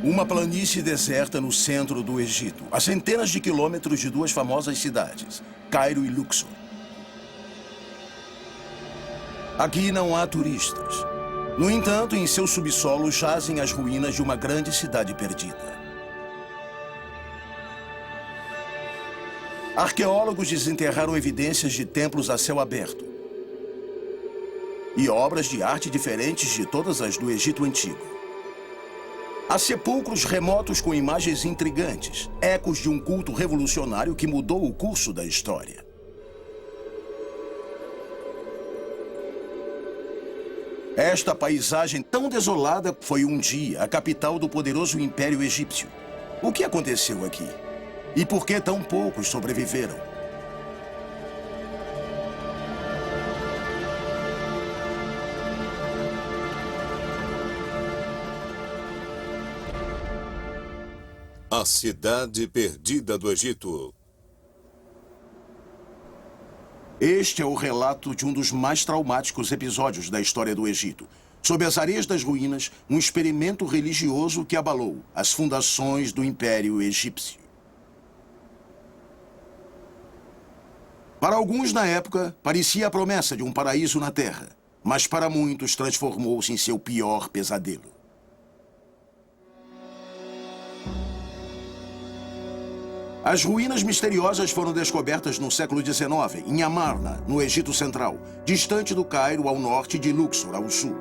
Uma planície deserta no centro do Egito, a centenas de quilômetros de duas famosas cidades, Cairo e Luxor. Aqui não há turistas. No entanto, em seu subsolo jazem as ruínas de uma grande cidade perdida. Arqueólogos desenterraram evidências de templos a céu aberto e obras de arte diferentes de todas as do Egito Antigo. Há sepulcros remotos com imagens intrigantes, ecos de um culto revolucionário que mudou o curso da história. Esta paisagem tão desolada foi um dia a capital do poderoso Império Egípcio. O que aconteceu aqui? E por que tão poucos sobreviveram? A Cidade Perdida do Egito. Este é o relato de um dos mais traumáticos episódios da história do Egito. Sob as areias das ruínas, um experimento religioso que abalou as fundações do Império Egípcio. Para alguns na época, parecia a promessa de um paraíso na Terra, mas para muitos transformou-se em seu pior pesadelo. As ruínas misteriosas foram descobertas no século XIX, em Amarna, no Egito Central, distante do Cairo ao norte e de Luxor ao sul.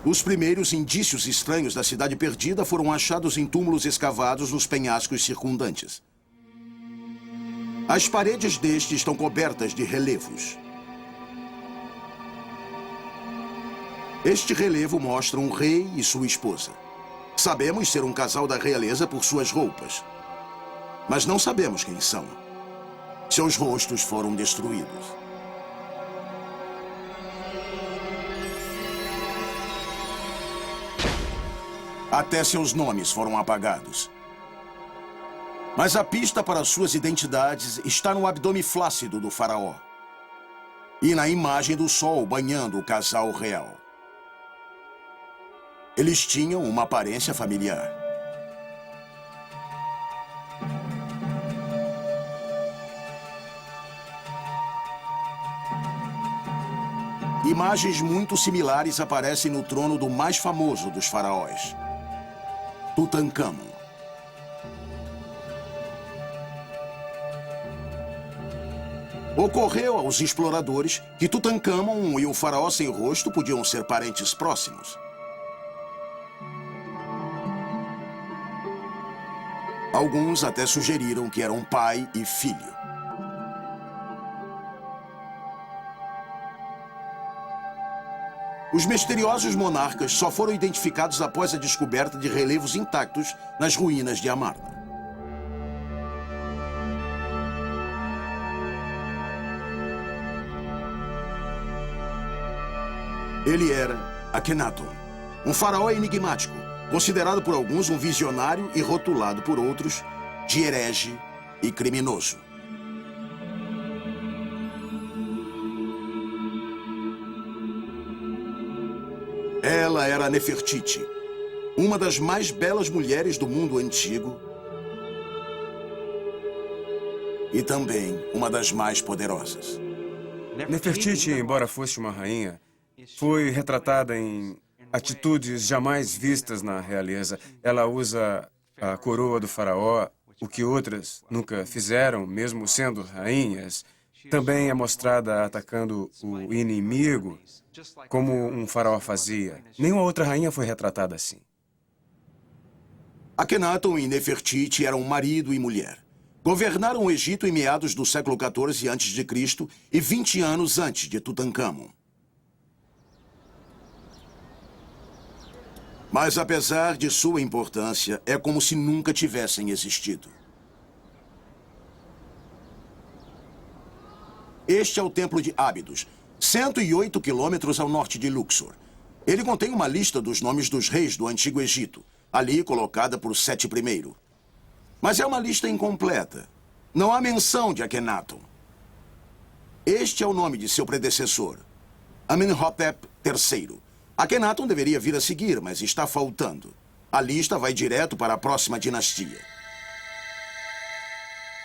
Os primeiros indícios estranhos da cidade perdida foram achados em túmulos escavados nos penhascos circundantes. As paredes deste estão cobertas de relevos. Este relevo mostra um rei e sua esposa. Sabemos ser um casal da realeza por suas roupas, mas não sabemos quem são. Seus rostos foram destruídos. Até seus nomes foram apagados. Mas a pista para suas identidades está no abdômen flácido do faraó e na imagem do sol banhando o casal real. Eles tinham uma aparência familiar. Imagens muito similares aparecem no trono do mais famoso dos faraós, Tutancâmon. Ocorreu aos exploradores que Tutancâmon e o faraó sem rosto podiam ser parentes próximos. Alguns até sugeriram que eram pai e filho. Os misteriosos monarcas só foram identificados após a descoberta de relevos intactos nas ruínas de Amarna. Ele era Akhenaton, um faraó enigmático, considerado por alguns um visionário e rotulado por outros de herege e criminoso. Ela era Nefertiti, uma das mais belas mulheres do mundo antigo e também uma das mais poderosas. Nefertiti, embora fosse uma rainha, foi retratada em atitudes jamais vistas na realeza. Ela usa a coroa do faraó, o que outras nunca fizeram, mesmo sendo rainhas. Também é mostrada atacando o inimigo, como um faraó fazia. Nenhuma outra rainha foi retratada assim. Akhenaton e Nefertiti eram marido e mulher. Governaram o Egito em meados do século XIV a.C. e 20 anos antes de Tutancâmon. Mas, apesar de sua importância, é como se nunca tivessem existido. Este é o Templo de Ábidos, 108 quilômetros ao norte de Luxor. Ele contém uma lista dos nomes dos reis do Antigo Egito, ali colocada por Seti I. Mas é uma lista incompleta. Não há menção de Akhenaton. Este é o nome de seu predecessor, Amenhotep III. Akhenaton deveria vir a seguir, mas está faltando. A lista vai direto para a próxima dinastia.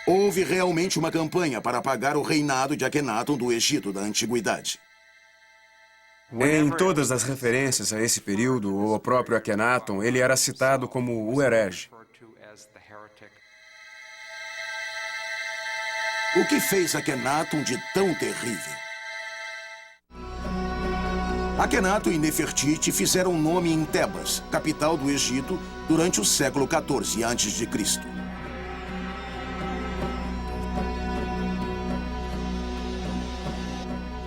Houve realmente uma campanha para apagar o reinado de Akhenaton do Egito da Antiguidade. Em todas as referências a esse período, ou ao próprio Akhenaton, ele era citado como o herege. O que fez Akhenaton de tão terrível? Akhenaton e Nefertiti fizeram nome em Tebas, capital do Egito, durante o século XIV a.C.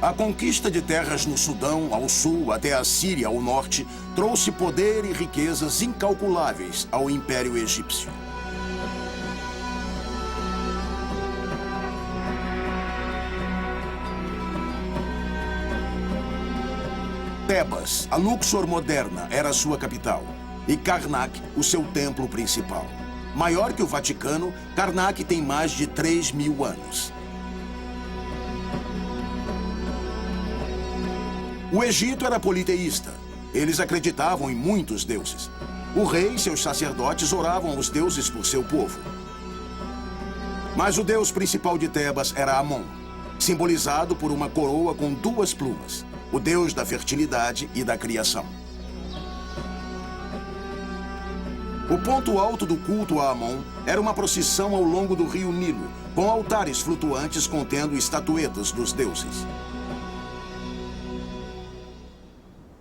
A conquista de terras no Sudão, ao sul, até a Síria, ao norte, trouxe poder e riquezas incalculáveis ao Império Egípcio. Tebas, a Luxor moderna, era sua capital, e Karnak, o seu templo principal. Maior que o Vaticano, Karnak tem mais de 3.000 anos. O Egito era politeísta. Eles acreditavam em muitos deuses. O rei e seus sacerdotes oravam aos deuses por seu povo. Mas o deus principal de Tebas era Amon, simbolizado por uma coroa com 2 plumas, o deus da fertilidade e da criação. O ponto alto do culto a Amon era uma procissão ao longo do rio Nilo, com altares flutuantes contendo estatuetas dos deuses.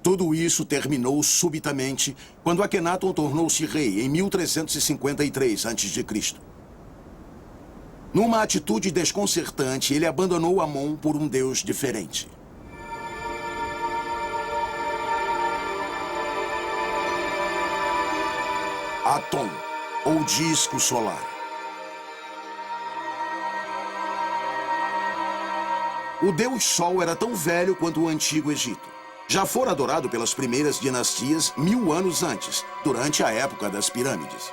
Tudo isso terminou subitamente quando Akhenaton tornou-se rei em 1353 a.C. Numa atitude desconcertante, ele abandonou Amon por um deus diferente. Aton, ou disco solar. O deus Sol era tão velho quanto o antigo Egito. Já fora adorado pelas primeiras dinastias 1000 anos antes, durante a época das pirâmides.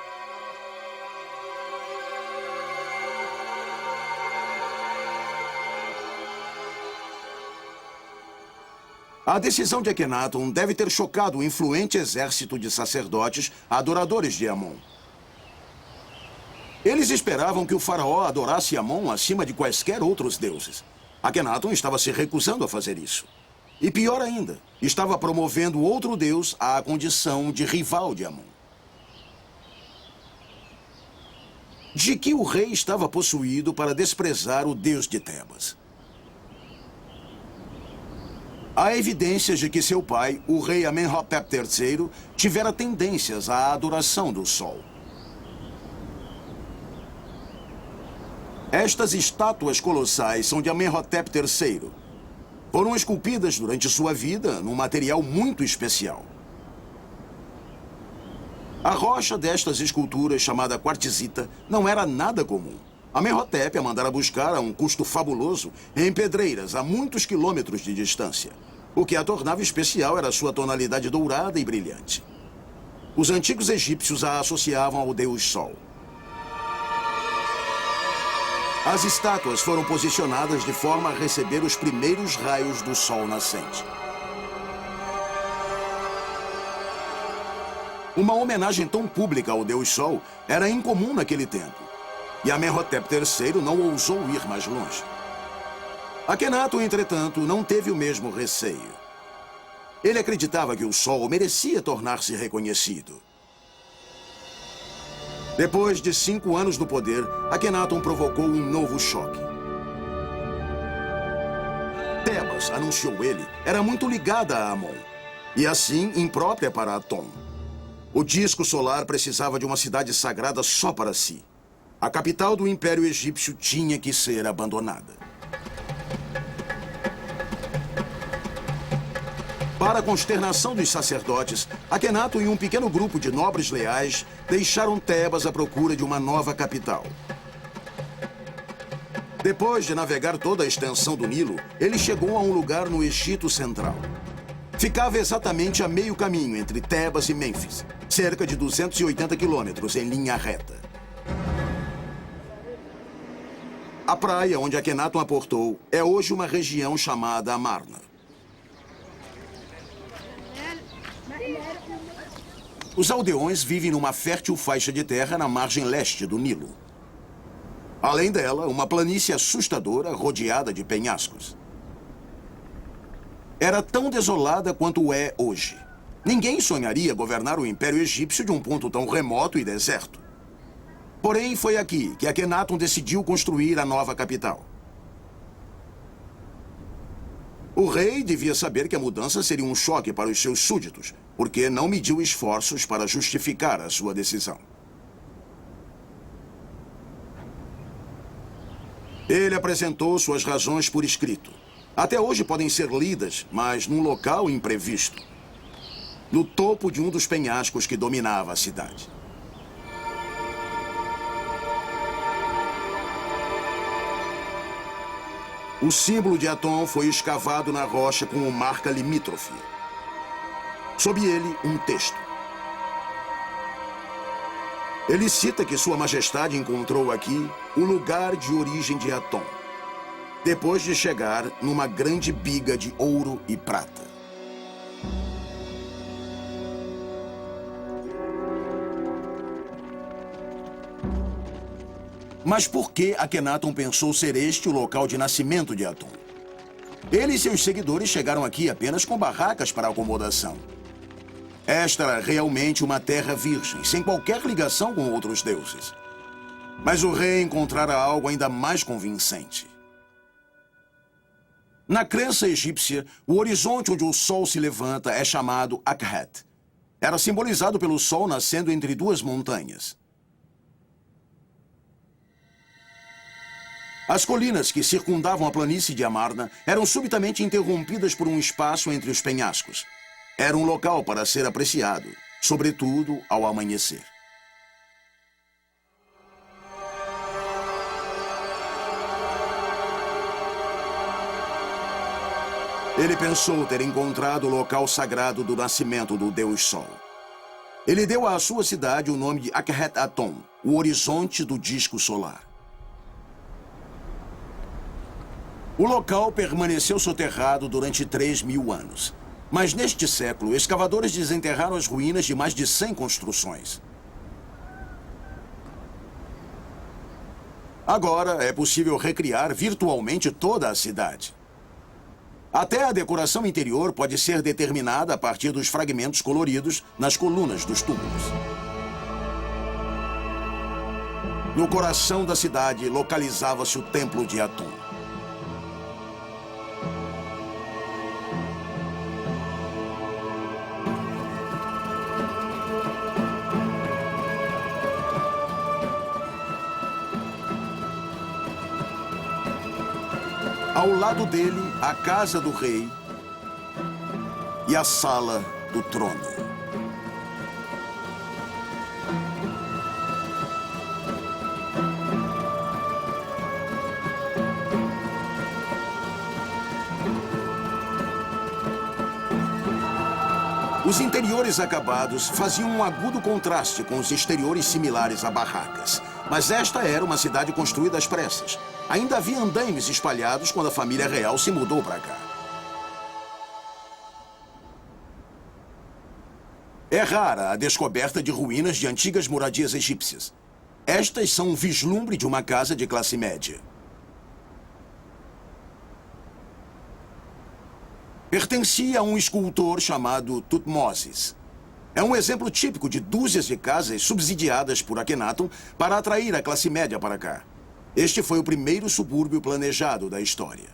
A decisão de Akhenaton deve ter chocado o influente exército de sacerdotes adoradores de Amon. Eles esperavam que o faraó adorasse Amon acima de quaisquer outros deuses. Akhenaton estava se recusando a fazer isso. E pior ainda, estava promovendo outro deus à condição de rival de Amon. De que o rei estava possuído para desprezar o deus de Tebas? Há evidências de que seu pai, o rei Amenhotep III, tivera tendências à adoração do sol. Estas estátuas colossais são de Amenhotep III. Foram esculpidas durante sua vida num material muito especial. A rocha destas esculturas, chamada quartzita, não era nada comum. Amenhotep a mandara buscar a um custo fabuloso em pedreiras a muitos quilômetros de distância. O que a tornava especial era sua tonalidade dourada e brilhante. Os antigos egípcios a associavam ao deus Sol. As estátuas foram posicionadas de forma a receber os primeiros raios do sol nascente. Uma homenagem tão pública ao deus Sol era incomum naquele tempo. E Amenhotep III não ousou ir mais longe. Akhenaton, entretanto, não teve o mesmo receio. Ele acreditava que o Sol merecia tornar-se reconhecido. Depois de 5 anos no poder, Akhenaton provocou um novo choque. Tebas, anunciou ele, era muito ligada a Amon, e assim imprópria para Aton. O disco solar precisava de uma cidade sagrada só para si. A capital do Império Egípcio tinha que ser abandonada. Para a consternação dos sacerdotes, Akhenaton e um pequeno grupo de nobres leais deixaram Tebas à procura de uma nova capital. Depois de navegar toda a extensão do Nilo, ele chegou a um lugar no Egito Central. Ficava exatamente a meio caminho entre Tebas e Mênfis, cerca de 280 quilômetros em linha reta. A praia onde Akhenaton aportou é hoje uma região chamada Amarna. Os aldeões vivem numa fértil faixa de terra na margem leste do Nilo. Além dela, uma planície assustadora rodeada de penhascos. Era tão desolada quanto é hoje. Ninguém sonharia governar o Império Egípcio de um ponto tão remoto e deserto. Porém, foi aqui que Akhenaton decidiu construir a nova capital. O rei devia saber que a mudança seria um choque para os seus súditos, porque não mediu esforços para justificar a sua decisão. Ele apresentou suas razões por escrito. Até hoje podem ser lidas, mas num local imprevisto. No topo de um dos penhascos que dominava a cidade. O símbolo de Aton foi escavado na rocha com uma marca limítrofe. Sob ele, um texto. Ele cita que Sua Majestade encontrou aqui o lugar de origem de Aton, depois de chegar numa grande biga de ouro e prata. Mas por que Akhenaton pensou ser este o local de nascimento de Aton? Ele e seus seguidores chegaram aqui apenas com barracas para acomodação. Esta era realmente uma terra virgem, sem qualquer ligação com outros deuses. Mas o rei encontrara algo ainda mais convincente. Na crença egípcia, o horizonte onde o sol se levanta é chamado Akhet. Era simbolizado pelo sol nascendo entre duas montanhas. As colinas que circundavam a planície de Amarna eram subitamente interrompidas por um espaço entre os penhascos. Era um local para ser apreciado, sobretudo ao amanhecer. Ele pensou ter encontrado o local sagrado do nascimento do Deus Sol. Ele deu à sua cidade o nome de Akhet Aton, o horizonte do disco solar. O local permaneceu soterrado durante 3.000 anos. Mas neste século, escavadores desenterraram as ruínas de mais de 100 construções. Agora é possível recriar virtualmente toda a cidade. Até a decoração interior pode ser determinada a partir dos fragmentos coloridos nas colunas dos túmulos. No coração da cidade localizava-se o Templo de Aton. Ao lado dele, a casa do rei e a sala do trono. Os interiores acabados faziam um agudo contraste com os exteriores similares a barracas. Mas esta era uma cidade construída às pressas. Ainda havia andaimes espalhados quando a família real se mudou para cá. É rara a descoberta de ruínas de antigas moradias egípcias. Estas são um vislumbre de uma casa de classe média. Pertencia a um escultor chamado Tutmosis. É um exemplo típico de dúzias de casas subsidiadas por Akhenaton para atrair a classe média para cá. Este foi o primeiro subúrbio planejado da história.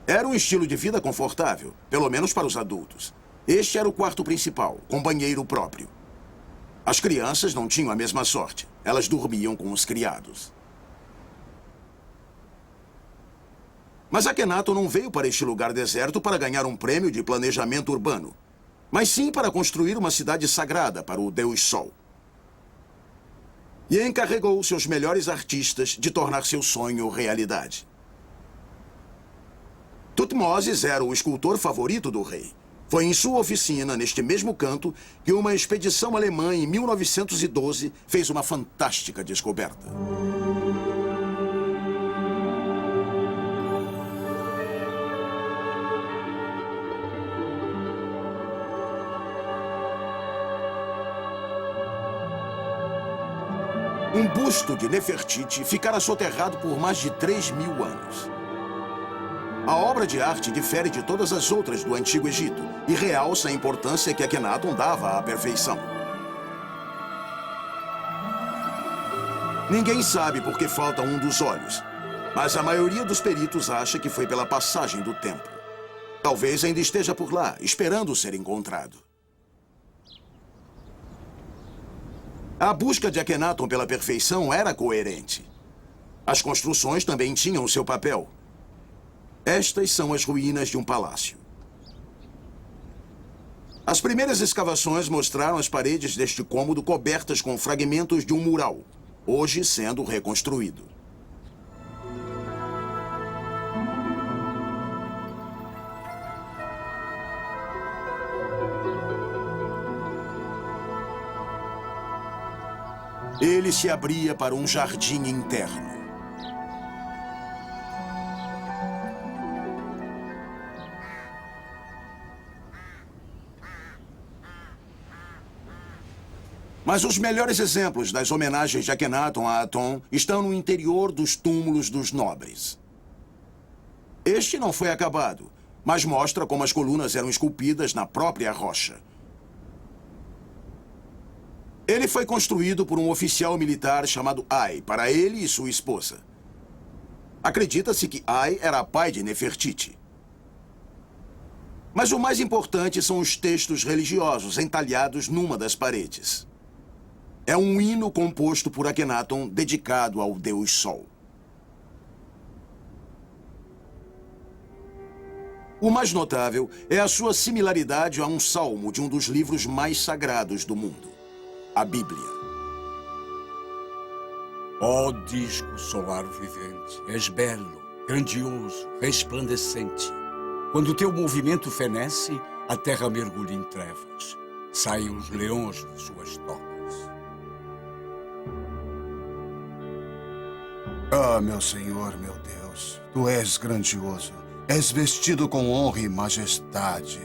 Era um estilo de vida confortável, pelo menos para os adultos. Este era o quarto principal, com banheiro próprio. As crianças não tinham a mesma sorte. Elas dormiam com os criados. Mas Akhenaton não veio para este lugar deserto para ganhar um prêmio de planejamento urbano, mas sim para construir uma cidade sagrada para o Deus Sol. E encarregou seus melhores artistas de tornar seu sonho realidade. Tutmosis era o escultor favorito do rei. Foi em sua oficina, neste mesmo canto, que uma expedição alemã em 1912 fez uma fantástica descoberta. Um busto de Nefertiti ficara soterrado por mais de 3.000 anos. A obra de arte difere de todas as outras do Antigo Egito e realça a importância que Akhenaton dava à perfeição. Ninguém sabe por que falta um dos olhos, mas a maioria dos peritos acha que foi pela passagem do tempo. Talvez ainda esteja por lá, esperando ser encontrado. A busca de Akhenaton pela perfeição era coerente. As construções também tinham o seu papel. Estas são as ruínas de um palácio. As primeiras escavações mostraram as paredes deste cômodo cobertas com fragmentos de um mural, hoje sendo reconstruído. Ele se abria para um jardim interno. Mas os melhores exemplos das homenagens de Akhenaton a Aton estão no interior dos túmulos dos nobres. Este não foi acabado, mas mostra como as colunas eram esculpidas na própria rocha. Ele foi construído por um oficial militar chamado Ai, para ele e sua esposa. Acredita-se que Ai era pai de Nefertiti. Mas o mais importante são os textos religiosos entalhados numa das paredes. É um hino composto por Akhenaton dedicado ao Deus Sol. O mais notável é a sua similaridade a um salmo de um dos livros mais sagrados do mundo, a Bíblia. Ó disco solar vivente, és belo, grandioso, resplandecente. Quando teu movimento fenece, a terra mergulha em trevas. Saem os leões de suas tocas. Ah, meu Senhor, meu Deus, tu és grandioso. És vestido com honra e majestade.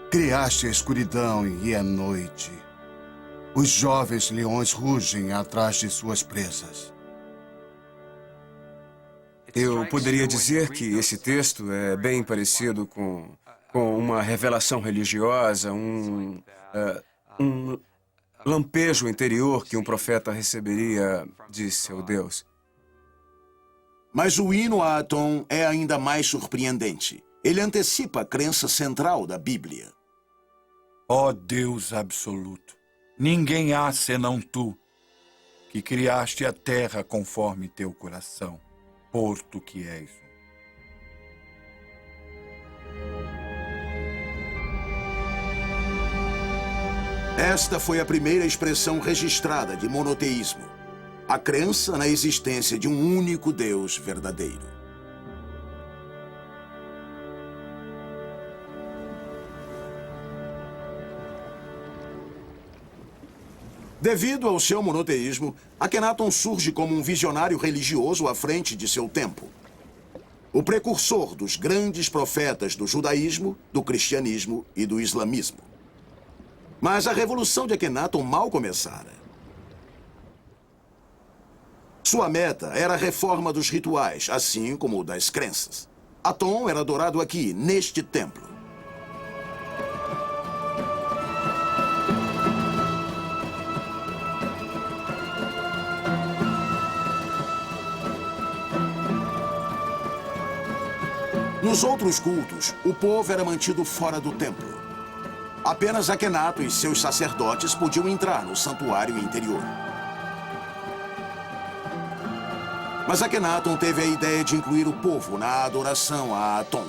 Criaste a escuridão e a noite. Os jovens leões rugem atrás de suas presas. Eu poderia dizer que esse texto é bem parecido com uma revelação religiosa, um lampejo interior que um profeta receberia de seu Deus. Mas o hino a Aton é ainda mais surpreendente. Ele antecipa a crença central da Bíblia. Ó Deus absoluto, ninguém há senão tu, que criaste a terra conforme teu coração, porto que és. Esta foi a primeira expressão registrada de monoteísmo. A crença na existência de um único Deus verdadeiro. Devido ao seu monoteísmo, Akhenaton surge como um visionário religioso à frente de seu tempo. O precursor dos grandes profetas do judaísmo, do cristianismo e do islamismo. Mas a revolução de Akhenaton mal começara. Sua meta era a reforma dos rituais, assim como das crenças. Aton era adorado aqui, neste templo. Nos outros cultos, o povo era mantido fora do templo. Apenas Akhenaton e seus sacerdotes podiam entrar no santuário interior. Mas Akhenaton teve a ideia de incluir o povo na adoração a Aton.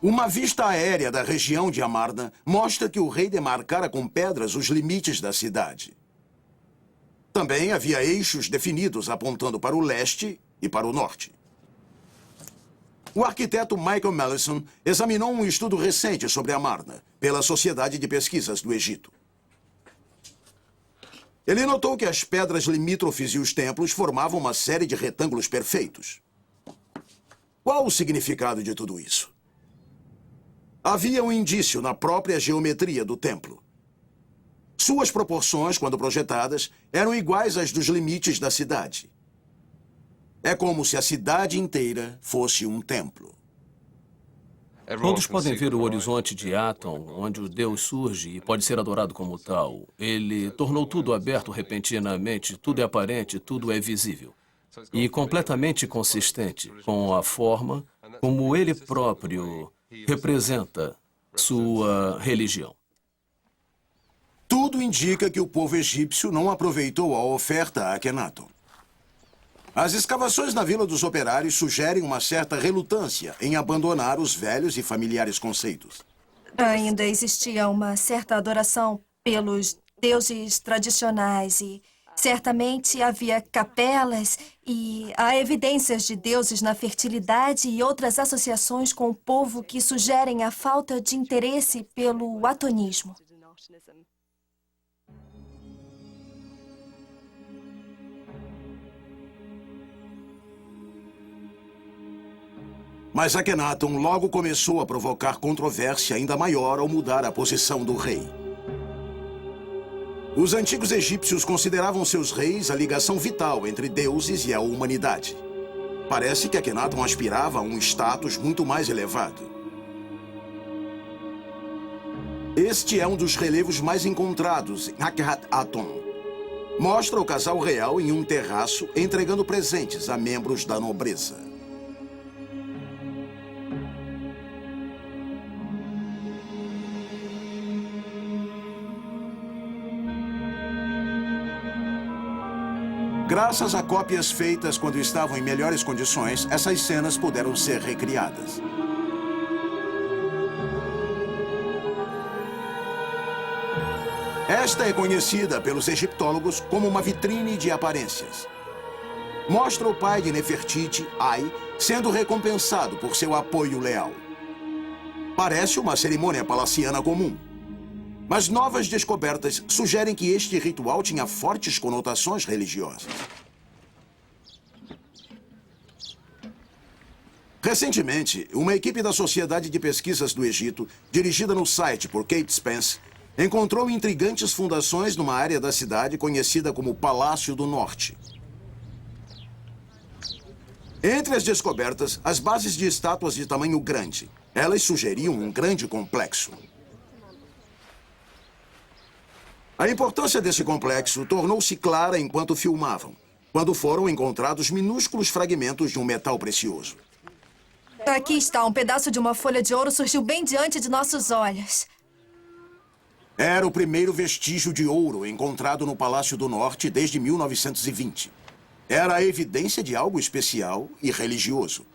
Uma vista aérea da região de Amarna mostra que o rei demarcara com pedras os limites da cidade. Também havia eixos definidos apontando para o leste e para o norte. O arquiteto Michael Mallison examinou um estudo recente sobre Amarna pela Sociedade de Pesquisas do Egito. Ele notou que as pedras limítrofes e os templos formavam uma série de retângulos perfeitos. Qual o significado de tudo isso? Havia um indício na própria geometria do templo. Suas proporções, quando projetadas, eram iguais às dos limites da cidade. É como se a cidade inteira fosse um templo. Todos podem ver o horizonte de Aton, onde o Deus surge e pode ser adorado como tal. Ele tornou tudo aberto repentinamente, tudo é aparente, tudo é visível. E completamente consistente com a forma como ele próprio representa sua religião. Tudo indica que o povo egípcio não aproveitou a oferta a Akhenaton. As escavações na Vila dos Operários sugerem uma certa relutância em abandonar os velhos e familiares conceitos. Ainda existia uma certa adoração pelos deuses tradicionais e certamente havia capelas e há evidências de deuses na fertilidade e outras associações com o povo que sugerem a falta de interesse pelo atonismo. Mas Akhenaton logo começou a provocar controvérsia ainda maior ao mudar a posição do rei. Os antigos egípcios consideravam seus reis a ligação vital entre deuses e a humanidade. Parece que Akhenaton aspirava a um status muito mais elevado. Este é um dos relevos mais encontrados em Akhenaton. Mostra o casal real em um terraço entregando presentes a membros da nobreza. Graças a cópias feitas quando estavam em melhores condições, essas cenas puderam ser recriadas. Esta é conhecida pelos egiptólogos como uma vitrine de aparências. Mostra o pai de Nefertiti, Ai, sendo recompensado por seu apoio leal. Parece uma cerimônia palaciana comum. Mas novas descobertas sugerem que este ritual tinha fortes conotações religiosas. Recentemente, uma equipe da Sociedade de Pesquisas do Egito, dirigida no site por Kate Spence, encontrou intrigantes fundações numa área da cidade conhecida como Palácio do Norte. Entre as descobertas, as bases de estátuas de tamanho grande. Elas sugeriam um grande complexo. A importância desse complexo tornou-se clara enquanto filmavam, quando foram encontrados minúsculos fragmentos de um metal precioso. Aqui está, um pedaço de uma folha de ouro surgiu bem diante de nossos olhos. Era o primeiro vestígio de ouro encontrado no Palácio do Norte desde 1920. Era a evidência de algo especial e religioso.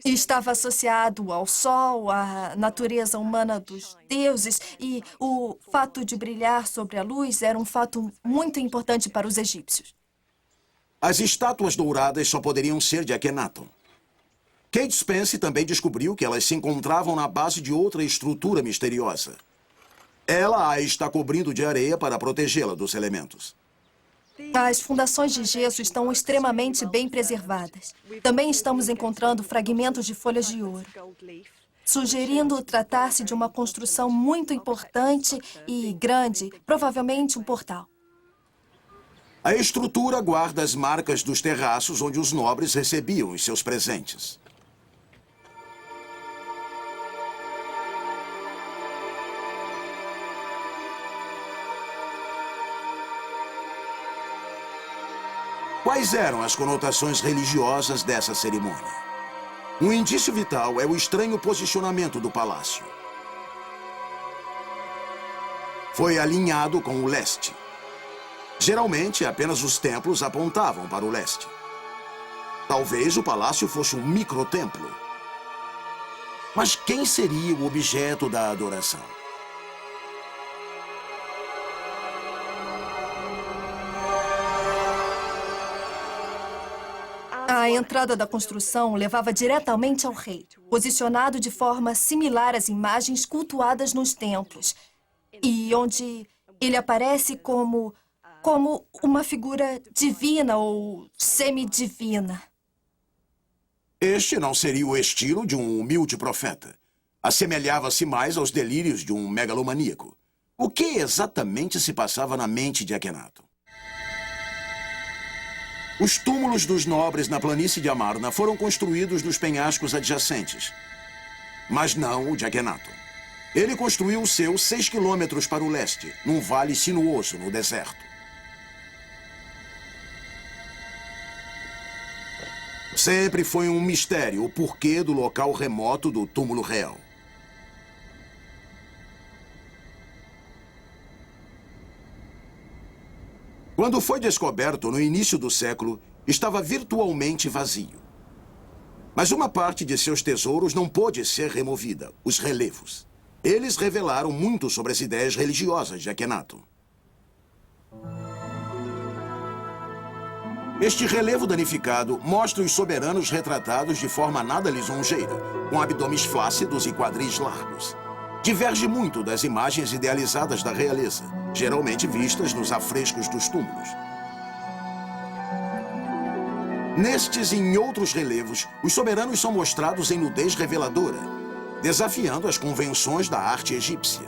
Estava associado ao sol, à natureza humana dos deuses e o fato de brilhar sobre a luz era um fato muito importante para os egípcios. As estátuas douradas só poderiam ser de Akhenaton. Kate Spence também descobriu que elas se encontravam na base de outra estrutura misteriosa. Ela a está cobrindo de areia para protegê-la dos elementos. As fundações de gesso estão extremamente bem preservadas. Também estamos encontrando fragmentos de folhas de ouro, sugerindo tratar-se de uma construção muito importante e grande, provavelmente um portal. A estrutura guarda as marcas dos terraços onde os nobres recebiam os seus presentes. Quais eram as conotações religiosas dessa cerimônia? Um indício vital é o estranho posicionamento do palácio. Foi alinhado com o leste. Geralmente, apenas os templos apontavam para o leste. Talvez o palácio fosse um microtemplo. Mas quem seria o objeto da adoração? A entrada da construção levava diretamente ao rei, posicionado de forma similar às imagens cultuadas nos templos, e onde ele aparece como uma figura divina ou semidivina. Este não seria o estilo de um humilde profeta. Assemelhava-se mais aos delírios de um megalomaníaco. O que exatamente se passava na mente de Akhenaton? Os túmulos dos nobres na planície de Amarna foram construídos nos penhascos adjacentes. Mas não o de Akhenaton. Ele construiu o seu 6 quilômetros para o leste, num vale sinuoso no deserto. Sempre foi um mistério o porquê do local remoto do túmulo real. Quando foi descoberto no início do século, estava virtualmente vazio. Mas uma parte de seus tesouros não pôde ser removida, os relevos. Eles revelaram muito sobre as ideias religiosas de Akhenaton. Este relevo danificado mostra os soberanos retratados de forma nada lisonjeira, com abdômenes flácidos e quadris largos. Diverge muito das imagens idealizadas da realeza, geralmente vistas nos afrescos dos túmulos. Nestes e em outros relevos, os soberanos são mostrados em nudez reveladora, desafiando as convenções da arte egípcia.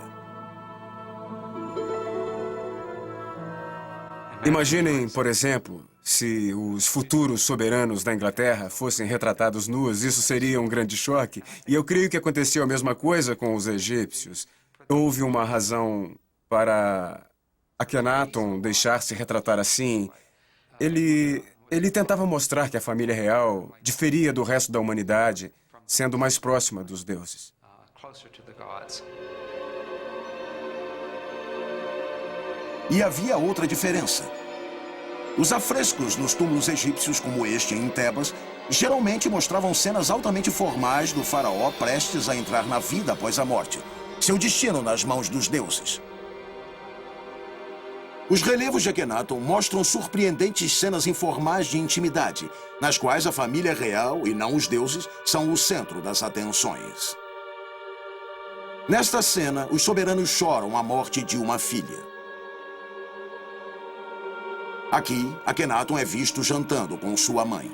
Imaginem, por exemplo, se os futuros soberanos da Inglaterra fossem retratados nus, isso seria um grande choque. E eu creio que aconteceu a mesma coisa com os egípcios. Houve uma razão para Akhenaton deixar-se retratar assim. Ele tentava mostrar que a família real diferia do resto da humanidade, sendo mais próxima dos deuses. E havia outra diferença. Os afrescos nos túmulos egípcios, como este em Tebas, geralmente mostravam cenas altamente formais do faraó prestes a entrar na vida após a morte, seu destino nas mãos dos deuses. Os relevos de Akhenaton mostram surpreendentes cenas informais de intimidade, nas quais a família real, e não os deuses, são o centro das atenções. Nesta cena, os soberanos choram a morte de uma filha. Aqui, Akhenaton é visto jantando com sua mãe.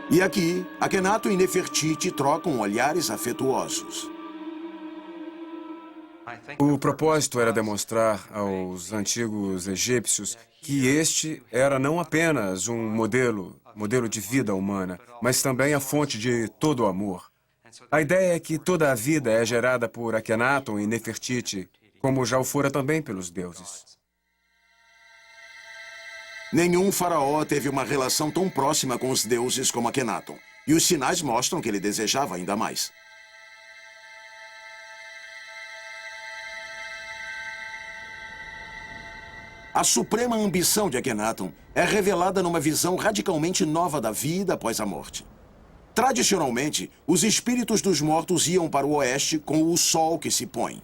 E aqui, Akhenaton e Nefertiti trocam olhares afetuosos. O propósito era demonstrar aos antigos egípcios que este era não apenas um modelo de vida humana, mas também a fonte de todo o amor. A ideia é que toda a vida é gerada por Akhenaton e Nefertiti, como já o fora também pelos deuses. Nenhum faraó teve uma relação tão próxima com os deuses como Akhenaton, e os sinais mostram que ele desejava ainda mais. A suprema ambição de Akhenaton é revelada numa visão radicalmente nova da vida após a morte. Tradicionalmente, os espíritos dos mortos iam para o oeste com o sol que se põe.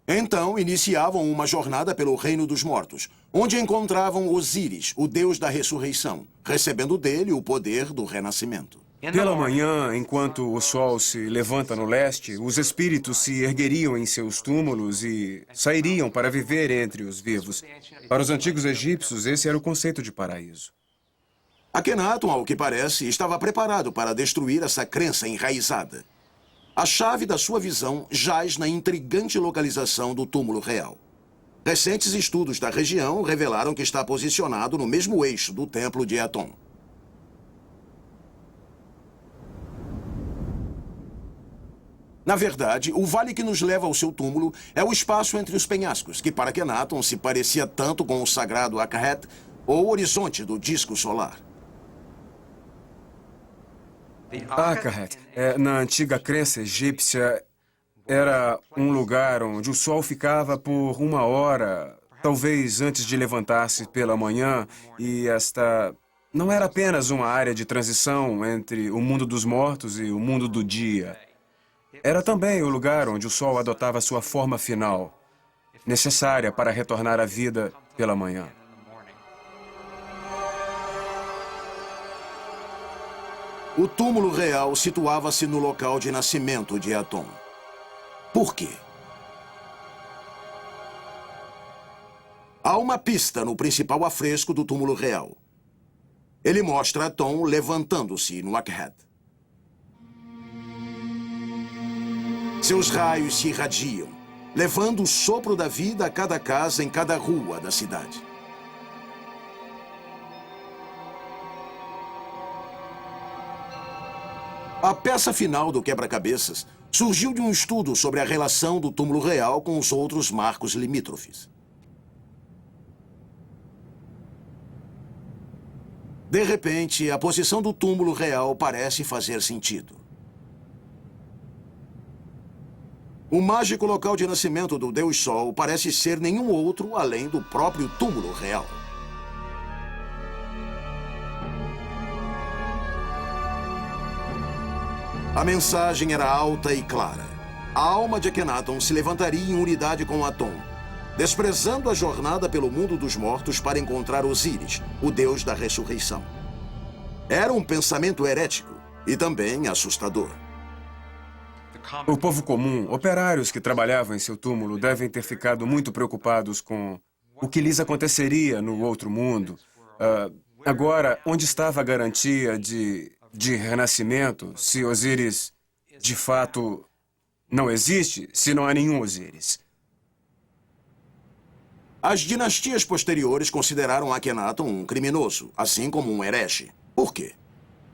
Então, iniciavam uma jornada pelo reino dos mortos, onde encontravam Osíris, o deus da ressurreição, recebendo dele o poder do renascimento. Pela manhã, enquanto o sol se levanta no leste, os espíritos se ergueriam em seus túmulos e sairiam para viver entre os vivos. Para os antigos egípcios, esse era o conceito de paraíso. Akhenaton, ao que parece, estava preparado para destruir essa crença enraizada. A chave da sua visão jaz na intrigante localização do túmulo real. Recentes estudos da região revelaram que está posicionado no mesmo eixo do templo de Aton. Na verdade, o vale que nos leva ao seu túmulo é o espaço entre os penhascos, que para Akhenaton se parecia tanto com o sagrado Akhet, ou horizonte do disco solar. Akhet, na antiga crença egípcia, era um lugar onde o sol ficava por 1 hora, talvez antes de levantar-se pela manhã, e esta não era apenas uma área de transição entre o mundo dos mortos e o mundo do dia. Era também o lugar onde o sol adotava sua forma final, necessária para retornar à vida pela manhã. O túmulo real situava-se no local de nascimento de Aton. Por quê? Há uma pista no principal afresco do túmulo real. Ele mostra Aton levantando-se no Akhet. Seus raios se irradiam, levando o sopro da vida a cada casa em cada rua da cidade. A peça final do quebra-cabeças surgiu de um estudo sobre a relação do túmulo real com os outros marcos limítrofes. De repente, a posição do túmulo real parece fazer sentido. O mágico local de nascimento do Deus Sol parece ser nenhum outro além do próprio túmulo real. A mensagem era alta e clara. A alma de Akhenaton se levantaria em unidade com Aton, desprezando a jornada pelo mundo dos mortos para encontrar Osíris, o deus da ressurreição. Era um pensamento herético e também assustador. O povo comum, operários que trabalhavam em seu túmulo, devem ter ficado muito preocupados com o que lhes aconteceria no outro mundo. Agora, onde estava a garantia de renascimento se Osíris, de fato, não existe, se não há nenhum Osíris? As dinastias posteriores consideraram Akhenaton um criminoso, assim como um herege. Por quê?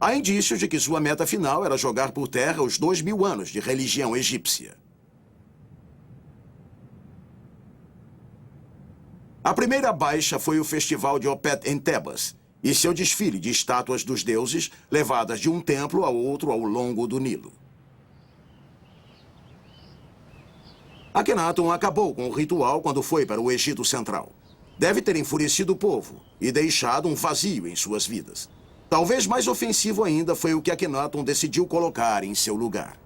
Há indícios de que sua meta final era jogar por terra os 2000 anos de religião egípcia. A primeira baixa foi o festival de Opet em Tebas e seu desfile de estátuas dos deuses levadas de um templo a outro ao longo do Nilo. Akhenaton acabou com o ritual quando foi para o Egito Central. Deve ter enfurecido o povo e deixado um vazio em suas vidas. Talvez mais ofensivo ainda foi o que Akhenaton decidiu colocar em seu lugar.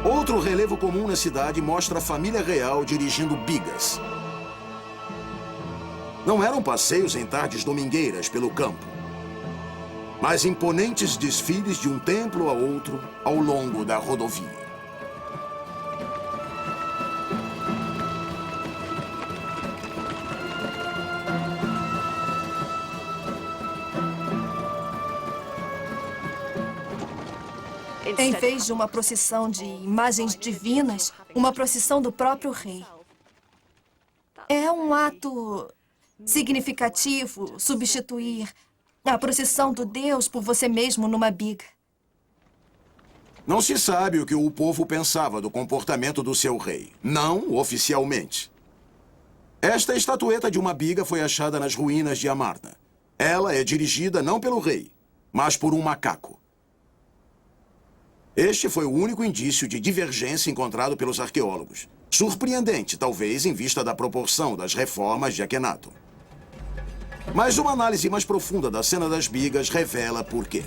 Outro relevo comum na cidade mostra a família real dirigindo bigas. Não eram passeios em tardes domingueiras pelo campo, mas imponentes desfiles de um templo a outro ao longo da rodovia. Em vez de uma procissão de imagens divinas, uma procissão do próprio rei. É um ato significativo substituir a procissão do Deus por você mesmo numa biga. Não se sabe o que o povo pensava do comportamento do seu rei. Não oficialmente. Esta estatueta de uma biga foi achada nas ruínas de Amarna. Ela é dirigida não pelo rei, mas por um macaco. Este foi o único indício de divergência encontrado pelos arqueólogos. Surpreendente, talvez, em vista da proporção das reformas de Akhenaton. Mas uma análise mais profunda da cena das bigas revela por quê.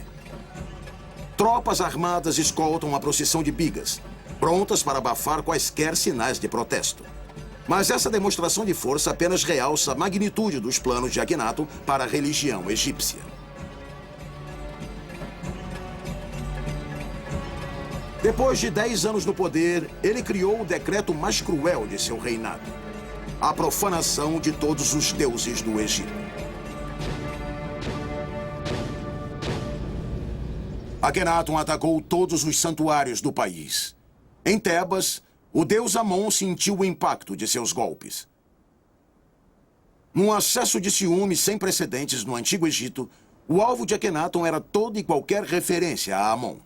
Tropas armadas escoltam a procissão de bigas, prontas para abafar quaisquer sinais de protesto. Mas essa demonstração de força apenas realça a magnitude dos planos de Akhenaton para a religião egípcia. Depois de 10 anos no poder, ele criou o decreto mais cruel de seu reinado: a profanação de todos os deuses do Egito. Akhenaton atacou todos os santuários do país. Em Tebas, o deus Amon sentiu o impacto de seus golpes. Num acesso de ciúme sem precedentes no Antigo Egito, o alvo de Akhenaton era toda e qualquer referência a Amon.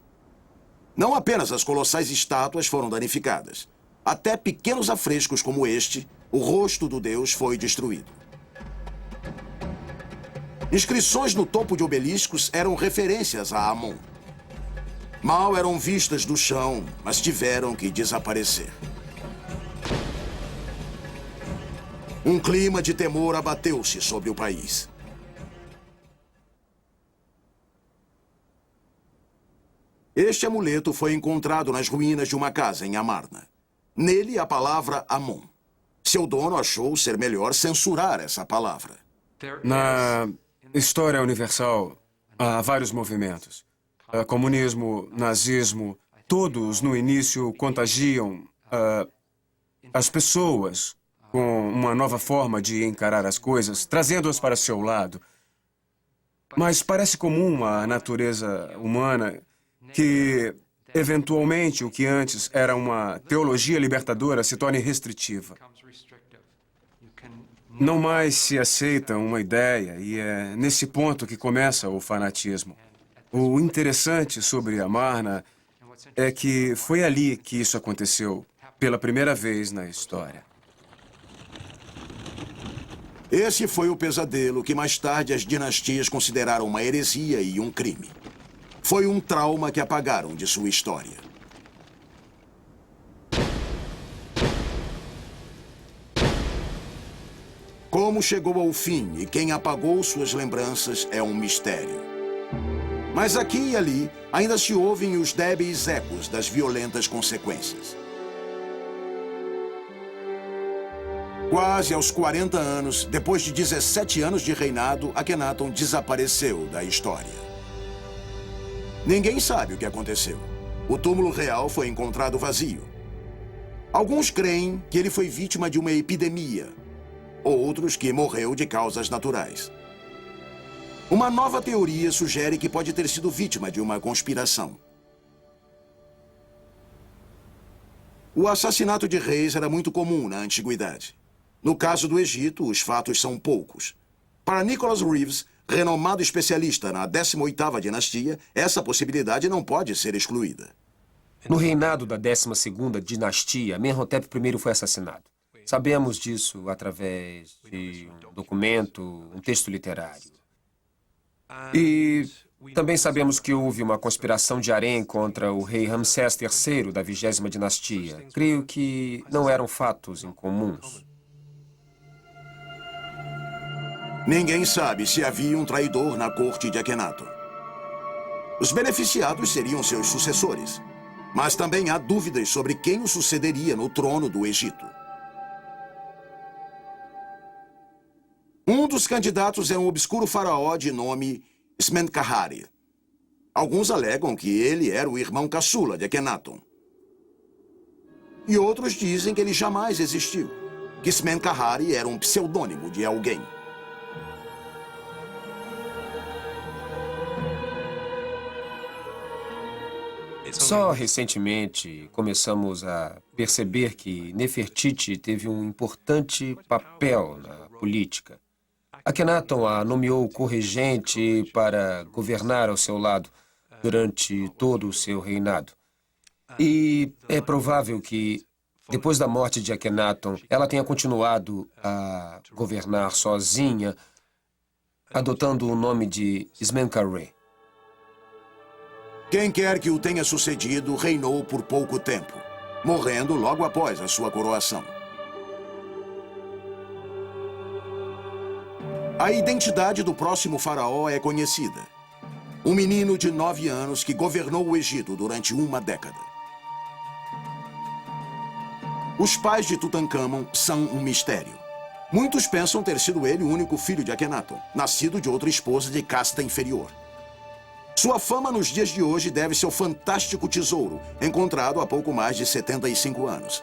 Não apenas as colossais estátuas foram danificadas. Até pequenos afrescos como este, o rosto do deus foi destruído. Inscrições no topo de obeliscos eram referências a Amon. Mal eram vistas do chão, mas tiveram que desaparecer. Um clima de temor abateu-se sobre o país. Este amuleto foi encontrado nas ruínas de uma casa em Amarna. Nele, a palavra Amon. Seu dono achou ser melhor censurar essa palavra. Na história universal, há vários movimentos. Comunismo, nazismo, todos no início contagiam as pessoas com uma nova forma de encarar as coisas, trazendo-as para seu lado. Mas parece comum à natureza humana que, eventualmente, o que antes era uma teologia libertadora se torne restritiva. Não mais se aceita uma ideia e é nesse ponto que começa o fanatismo. O interessante sobre Amarna é que foi ali que isso aconteceu, pela primeira vez na história. Esse foi o pesadelo que mais tarde as dinastias consideraram uma heresia e um crime. Foi um trauma que apagaram de sua história. Como chegou ao fim e quem apagou suas lembranças é um mistério. Mas aqui e ali ainda se ouvem os débeis ecos das violentas consequências. Quase aos 40 anos, depois de 17 anos de reinado, Akhenaton desapareceu da história. Ninguém sabe o que aconteceu. O túmulo real foi encontrado vazio. Alguns creem que ele foi vítima de uma epidemia, outros que morreu de causas naturais. Uma nova teoria sugere que pode ter sido vítima de uma conspiração. O assassinato de reis era muito comum na antiguidade. No caso do Egito, os fatos são poucos. Para Nicholas Reeves, renomado especialista na 18ª dinastia, essa possibilidade não pode ser excluída. No reinado da 12ª dinastia, Amenhotep I foi assassinado. Sabemos disso através de um documento, um texto literário. E também sabemos que houve uma conspiração de harém contra o rei Ramsés III da 20ª dinastia. Creio que não eram fatos incomuns. Ninguém sabe se havia um traidor na corte de Akhenaton. Os beneficiados seriam seus sucessores, mas também há dúvidas sobre quem o sucederia no trono do Egito. Um dos candidatos é um obscuro faraó de nome Smenkhkare. Alguns alegam que ele era o irmão caçula de Akhenaton. E outros dizem que ele jamais existiu, que Smenkhkare era um pseudônimo de alguém. Só recentemente começamos a perceber que Nefertiti teve um importante papel na política. Akhenaton a nomeou corregente para governar ao seu lado durante todo o seu reinado. E é provável que, depois da morte de Akhenaton, ela tenha continuado a governar sozinha, adotando o nome de Smenkhkare. Quem quer que o tenha sucedido reinou por pouco tempo, morrendo logo após a sua coroação. A identidade do próximo faraó é conhecida. Um menino de 9 anos que governou o Egito durante uma década. Os pais de Tutankhamon são um mistério. Muitos pensam ter sido ele o único filho de Akhenaton, nascido de outra esposa de casta inferior. Sua fama nos dias de hoje deve-se ao fantástico tesouro, encontrado há pouco mais de 75 anos.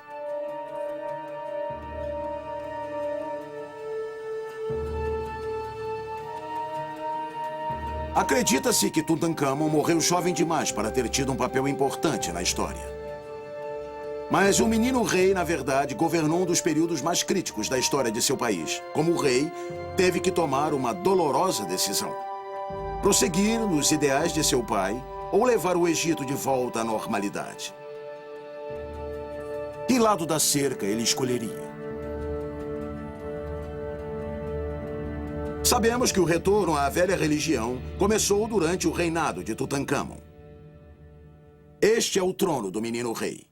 Acredita-se que Tutankhamon morreu jovem demais para ter tido um papel importante na história. Mas o menino rei, na verdade, governou um dos períodos mais críticos da história de seu país. Como rei, teve que tomar uma dolorosa decisão: prosseguir nos ideais de seu pai ou levar o Egito de volta à normalidade. Que lado da cerca ele escolheria? Sabemos que o retorno à velha religião começou durante o reinado de Tutankhamon. Este é o trono do menino rei.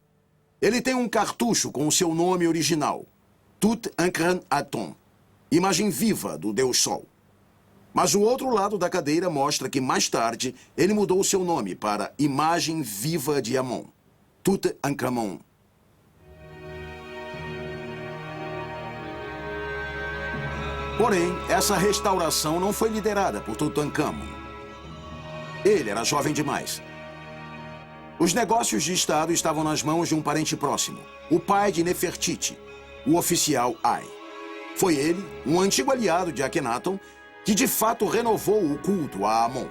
Ele tem um cartucho com o seu nome original, Tutankhamun, imagem viva do Deus Sol. Mas o outro lado da cadeira mostra que, mais tarde, ele mudou seu nome para Imagem Viva de Amon, Tutankhamon. Porém, essa restauração não foi liderada por Tutankhamon. Ele era jovem demais. Os negócios de Estado estavam nas mãos de um parente próximo, o pai de Nefertiti, o oficial Ai. Foi ele, um antigo aliado de Akhenaton, que de fato renovou o culto a Amon.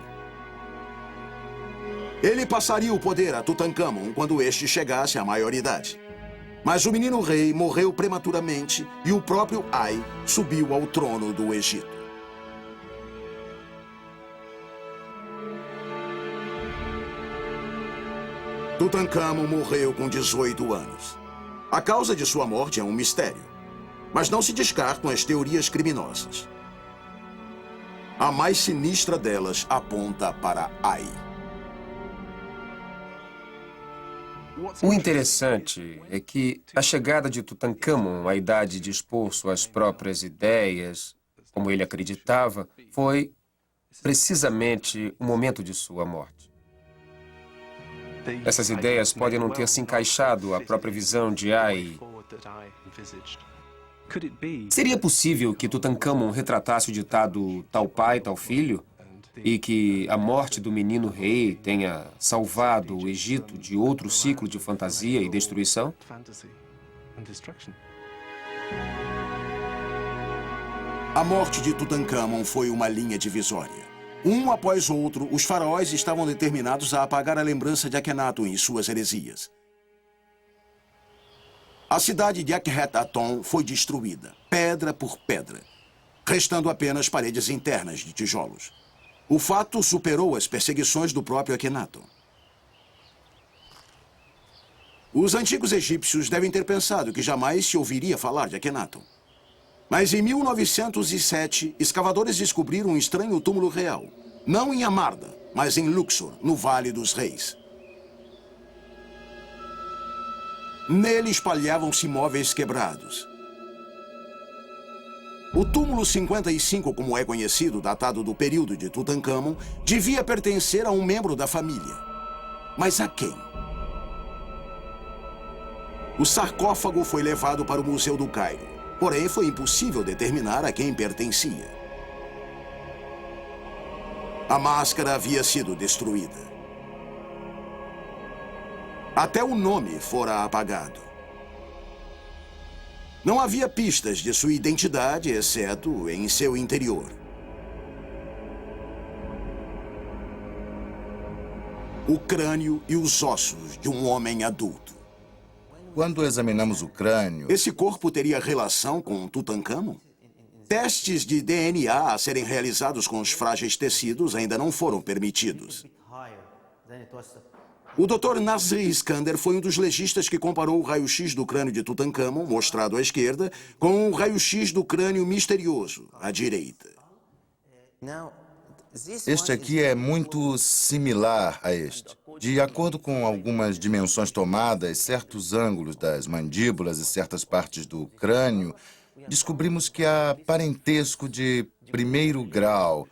Ele passaria o poder a Tutancâmon quando este chegasse à maioridade. Mas o menino rei morreu prematuramente e o próprio Ai subiu ao trono do Egito. Tutancâmon morreu com 18 anos. A causa de sua morte é um mistério, mas não se descartam as teorias criminosas. A mais sinistra delas aponta para Ai. O interessante é que a chegada de Tutancâmon à idade de expor suas próprias ideias, como ele acreditava, foi precisamente o momento de sua morte. Essas ideias podem não ter se encaixado à própria visão de Ai. Seria possível que Tutancâmon retratasse o ditado tal pai, tal filho? E que a morte do menino rei tenha salvado o Egito de outro ciclo de fantasia e destruição? A morte de Tutancâmon foi uma linha divisória. Um após outro, os faraós estavam determinados a apagar a lembrança de Akhenaton e suas heresias. A cidade de Akhenaton foi destruída, pedra por pedra, restando apenas paredes internas de tijolos. O fato superou as perseguições do próprio Akhenaton. Os antigos egípcios devem ter pensado que jamais se ouviria falar de Akhenaton. Mas em 1907, escavadores descobriram um estranho túmulo real. Não em Amarna, mas em Luxor, no Vale dos Reis. Nele espalhavam-se móveis quebrados. O túmulo 55, como é conhecido, datado do período de Tutancâmon, devia pertencer a um membro da família. Mas a quem? O sarcófago foi levado para o Museu do Cairo, porém foi impossível determinar a quem pertencia. A máscara havia sido destruída. Até o nome fora apagado. Não havia pistas de sua identidade, exceto em seu interior. O crânio e os ossos de um homem adulto. Quando examinamos o crânio... Esse corpo teria relação com Tutancâmon? Testes de DNA a serem realizados com os frágeis tecidos ainda não foram permitidos. O Dr. Nasri Iskander foi um dos legistas que comparou o raio-x do crânio de Tutancâmon, mostrado à esquerda, com o raio-x do crânio misterioso, à direita. Este aqui é muito similar a este. De acordo com algumas dimensões tomadas, certos ângulos das mandíbulas e certas partes do crânio, descobrimos que há parentesco de primeiro grau.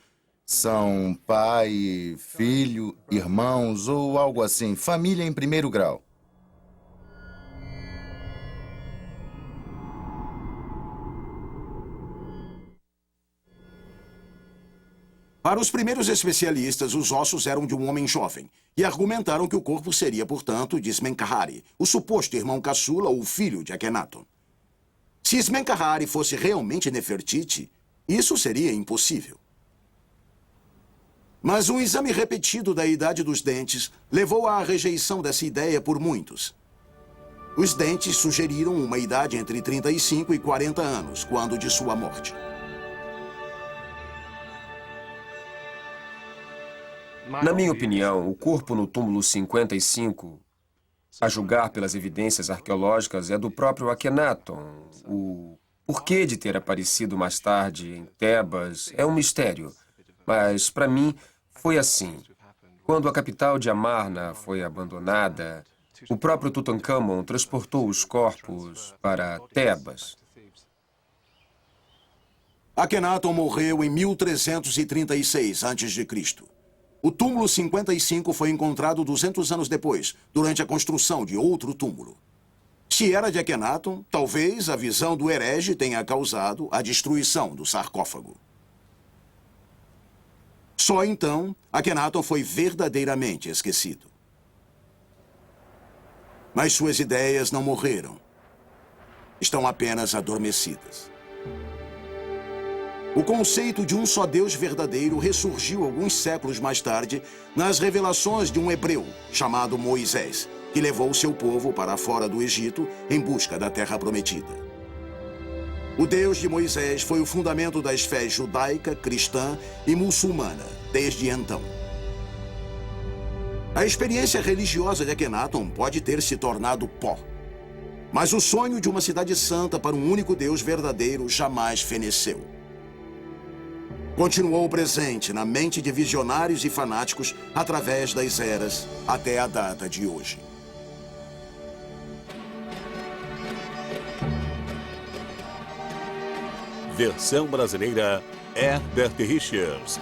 São pai, filho, irmãos ou algo assim. Família em primeiro grau. Para os primeiros especialistas, os ossos eram de um homem jovem e argumentaram que o corpo seria, portanto, de Smenkhare, o suposto irmão caçula ou filho de Akhenaton. Se Smenkhare fosse realmente Nefertiti, isso seria impossível. Mas um exame repetido da idade dos dentes levou à rejeição dessa ideia por muitos. Os dentes sugeriram uma idade entre 35 e 40 anos, quando de sua morte. Na minha opinião, o corpo no túmulo 55, a julgar pelas evidências arqueológicas, é do próprio Akhenaton. O porquê de ter aparecido mais tarde em Tebas é um mistério. Mas, para mim, foi assim. Quando a capital de Amarna foi abandonada, o próprio Tutancâmon transportou os corpos para Tebas. Akhenaton morreu em 1336 a.C. O túmulo 55 foi encontrado 200 anos depois, durante a construção de outro túmulo. Se era de Akhenaton, talvez a visão do herege tenha causado a destruição do sarcófago. Só então, Akhenaton foi verdadeiramente esquecido. Mas suas ideias não morreram. Estão apenas adormecidas. O conceito de um só Deus verdadeiro ressurgiu alguns séculos mais tarde nas revelações de um hebreu chamado Moisés, que levou seu povo para fora do Egito em busca da Terra Prometida. O Deus de Moisés foi o fundamento das fés judaica, cristã e muçulmana desde então. A experiência religiosa de Akhenaton pode ter se tornado pó, mas o sonho de uma cidade santa para um único Deus verdadeiro jamais feneceu. Continuou presente na mente de visionários e fanáticos através das eras até a data de hoje. Versão brasileira, Herbert Richards.